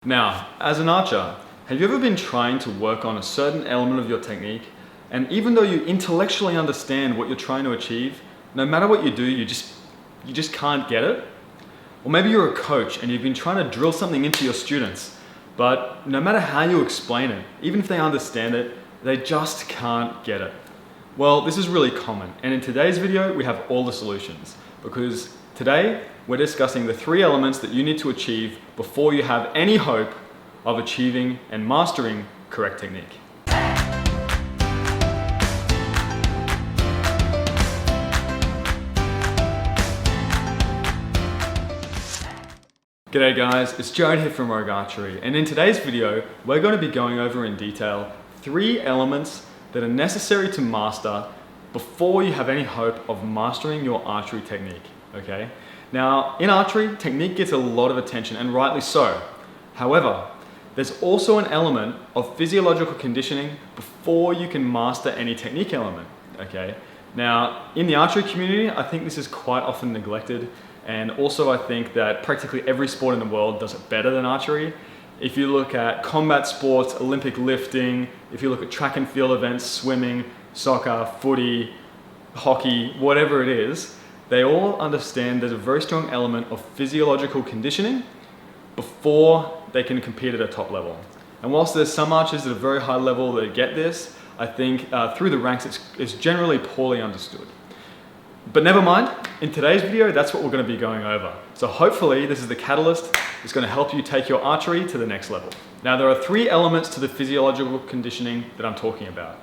Now, as an archer, have you ever been trying to work on a certain element of your technique, and even though you intellectually understand what you're trying to achieve, no matter what you do, you just can't get it? Or maybe you're a coach and you've been trying to drill something into your students, but no matter how you explain it, even if they understand it, they just can't get it. Well, this is really common, and in today's video, we have all the solutions, because today, we're discussing the 3 elements that you need to achieve before you have any hope of achieving and mastering correct technique. G'day guys, it's Jarryd here from Archery, and in today's video, we're going to be going over in detail 3 elements that are necessary to master before you have any hope of mastering your archery technique, okay? Now, in archery, technique gets a lot of attention, and rightly so. However, there's also an element of physiological conditioning before you can master any technique element, okay? Now, in the archery community, I think this is quite often neglected, and also I think that practically every sport in the world does it better than archery. If you look at combat sports, Olympic lifting, if you look at track and field events, swimming, soccer, footy, hockey, whatever it is, they all understand there's a very strong element of physiological conditioning before they can compete at a top level. And whilst there's some archers at a very high level that get this, I think through the ranks it's generally poorly understood. But never mind, in today's video, that's what we're going to be going over. So hopefully this is the catalyst that's going to help you take your archery to the next level. Now there are 3 elements to the physiological conditioning that I'm talking about.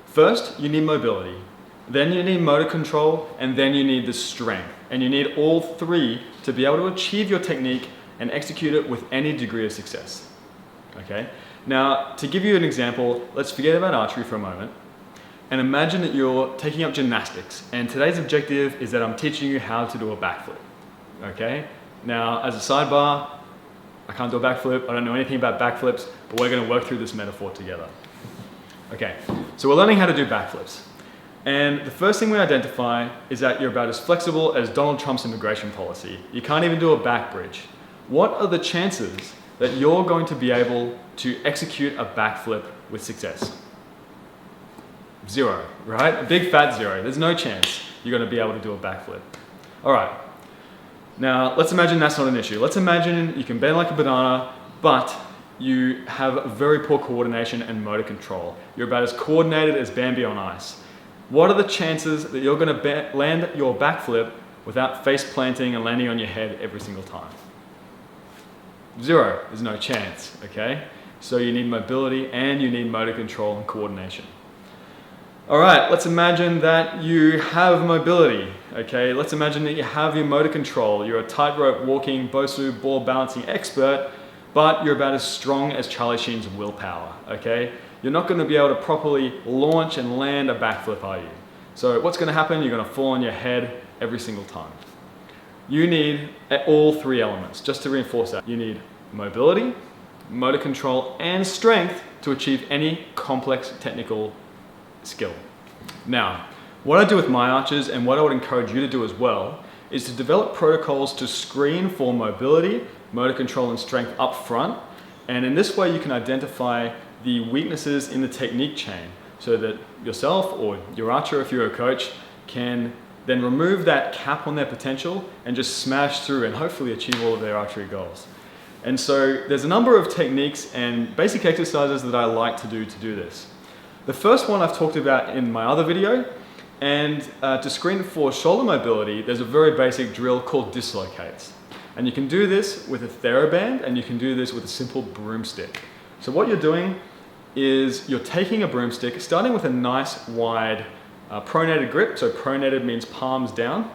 First, you need mobility. Then you need motor control, and then you need the strength. And you need all 3 to be able to achieve your technique and execute it with any degree of success. Okay? Now, to give you an example, let's forget about archery for a moment and imagine that you're taking up gymnastics, and today's objective is that I'm teaching you how to do a backflip. Okay? Now, as a sidebar, I can't do a backflip, I don't know anything about backflips, but we're going to work through this metaphor together. Okay, so we're learning how to do backflips. And the first thing we identify is that you're about as flexible as Donald Trump's immigration policy. You can't even do a back bridge. What are the chances that you're going to be able to execute a backflip with success? 0, right? A big fat 0. There's no chance you're going to be able to do a backflip. All right. Now, let's imagine that's not an issue. Let's imagine you can bend like a banana, but you have very poor coordination and motor control. You're about as coordinated as Bambi on ice. What are the chances that you're going to land your backflip without face planting and landing on your head every single time? 0. There's no chance, okay? So you need mobility and you need motor control and coordination. All right, let's imagine that you have mobility, okay? Let's imagine that you have your motor control. You're a tightrope walking, Bosu ball balancing expert, but you're about as strong as Charlie Sheen's willpower, okay? You're not going to be able to properly launch and land a backflip, are you? So what's going to happen? You're going to fall on your head every single time. You need all 3 elements, just to reinforce that. You need mobility, motor control, and strength to achieve any complex technical skill. Now, what I do with my archers, and what I would encourage you to do as well, is to develop protocols to screen for mobility, motor control, and strength up front. And in this way, you can identify the weaknesses in the technique chain so that yourself or your archer, if you're a coach, can then remove that cap on their potential and just smash through and hopefully achieve all of their archery goals. And so there's a number of techniques and basic exercises that I like to do this. The first one I've talked about in my other video, and to screen for shoulder mobility, there's a very basic drill called dislocates. And you can do this with a TheraBand, and you can do this with a simple broomstick. So what you're doing is you're taking a broomstick, starting with a nice wide pronated grip, so pronated means palms down,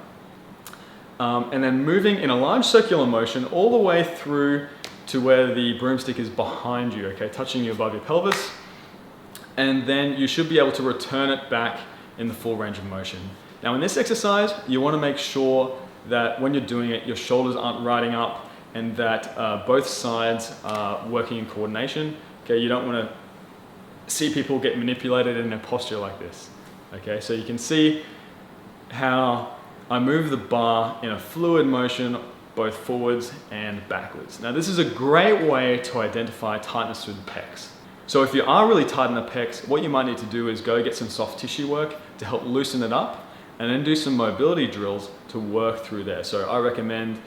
and then moving in a large circular motion all the way through to where the broomstick is behind you, okay, touching you above your pelvis, and then you should be able to return it back in the full range of motion. Now in this exercise, you want to make sure that when you're doing it, your shoulders aren't riding up and that both sides are working in coordination. Okay, you don't want to see people get manipulated in their posture like this. Okay, so you can see how I move the bar in a fluid motion both forwards and backwards. Now this is a great way to identify tightness through the pecs. So if you are really tight in the pecs, what you might need to do is go get some soft tissue work to help loosen it up, and then do some mobility drills to work through there. So I recommend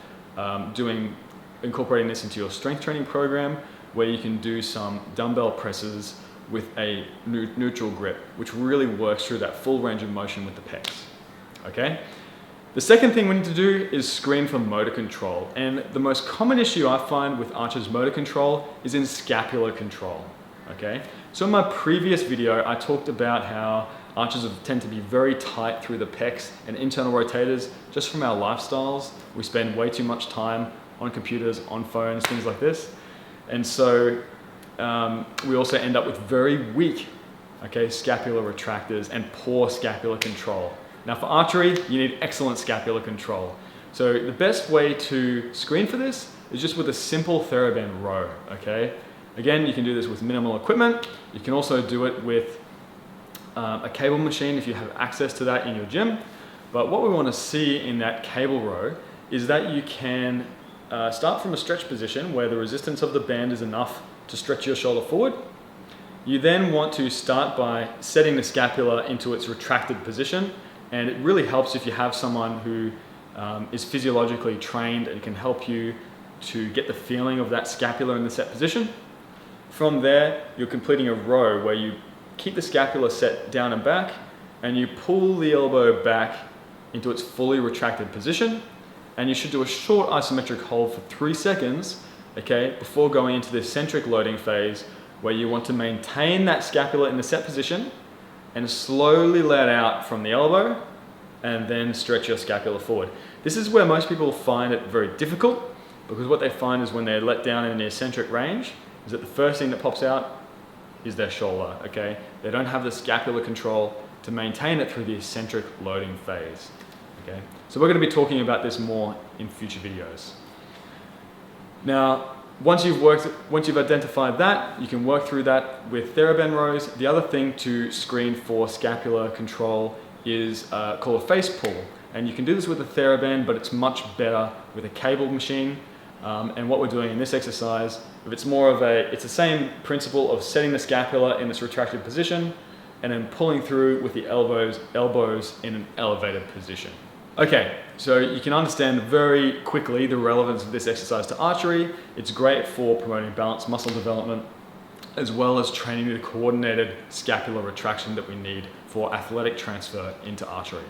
incorporating this into your strength training program, where you can do some dumbbell presses with a neutral grip, which really works through that full range of motion with the pecs. Okay? The second thing we need to do is screen for motor control. And the most common issue I find with archers' motor control is in scapular control. Okay? So in my previous video, I talked about how archers tend to be very tight through the pecs and internal rotators just from our lifestyles. We spend way too much time on computers, on phones, things like this. And so we also end up with very weak, scapular retractors and poor scapular control. Now for archery, you need excellent scapular control. So the best way to screen for this is just with a simple TheraBand row, okay? Again, you can do this with minimal equipment. You can also do it with a cable machine if you have access to that in your gym. But what we want to see in that cable row is that you can start from a stretch position where the resistance of the band is enough to stretch your shoulder forward. You then want to start by setting the scapula into its retracted position, and it really helps if you have someone who is physiologically trained and can help you to get the feeling of that scapula in the set position. From there, you're completing a row where you keep the scapula set down and back, and you pull the elbow back into its fully retracted position, and you should do a short isometric hold for 3 seconds, before going into the eccentric loading phase, where you want to maintain that scapula in the set position and slowly let out from the elbow and then stretch your scapula forward. This is where most people find it very difficult, because what they find is when they let down in the eccentric range is that the first thing that pops out is their shoulder, They don't have the scapular control to maintain it through the eccentric loading phase, So we're going to be talking about this more in future videos. Now, once you've identified that, you can work through that with TheraBand rows. The other thing to screen for scapular control is called a face pull. And you can do this with a TheraBand, but it's much better with a cable machine. And what we're doing in this exercise, it's the same principle of setting the scapula in this retracted position and then pulling through with the elbows in an elevated position. Okay, so you can understand very quickly the relevance of this exercise to archery. It's great for promoting balanced muscle development, as well as training the coordinated scapular retraction that we need for athletic transfer into archery.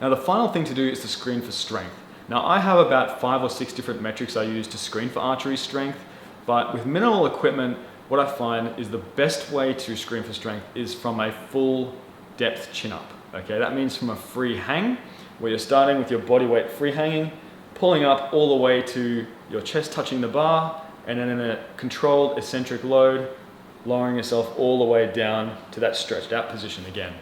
Now the final thing to do is to screen for strength. Now I have about 5 or 6 different metrics I use to screen for archery strength, but with minimal equipment, what I find is the best way to screen for strength is from a full depth chin up. That means from a free hang, where you're starting with your body weight free hanging, pulling up all the way to your chest touching the bar, and then in a controlled eccentric load, lowering yourself all the way down to that stretched out position again.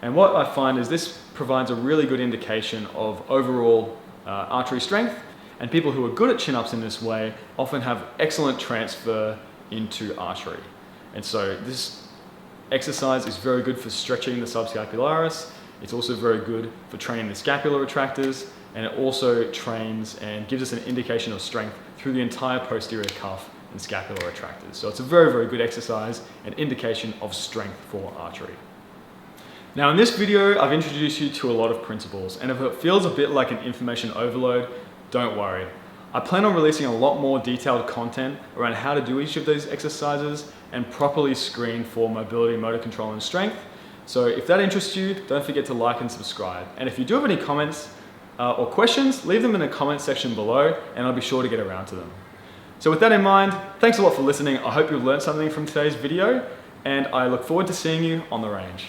And what I find is this provides a really good indication of overall archery strength, and people who are good at chin-ups in this way often have excellent transfer into archery. And so this exercise is very good for stretching the subscapularis. It's also very good for training the scapular retractors, and it also trains and gives us an indication of strength through the entire posterior cuff and scapular retractors. So it's a very, very good exercise and indication of strength for archery. Now in this video, I've introduced you to a lot of principles, and if it feels a bit like an information overload, don't worry. I plan on releasing a lot more detailed content around how to do each of those exercises and properly screen for mobility, motor control, and strength. So if that interests you, don't forget to like and subscribe. And if you do have any comments or questions, leave them in the comment section below, and I'll be sure to get around to them. So with that in mind, thanks a lot for listening. I hope you've learned something from today's video, and I look forward to seeing you on the range.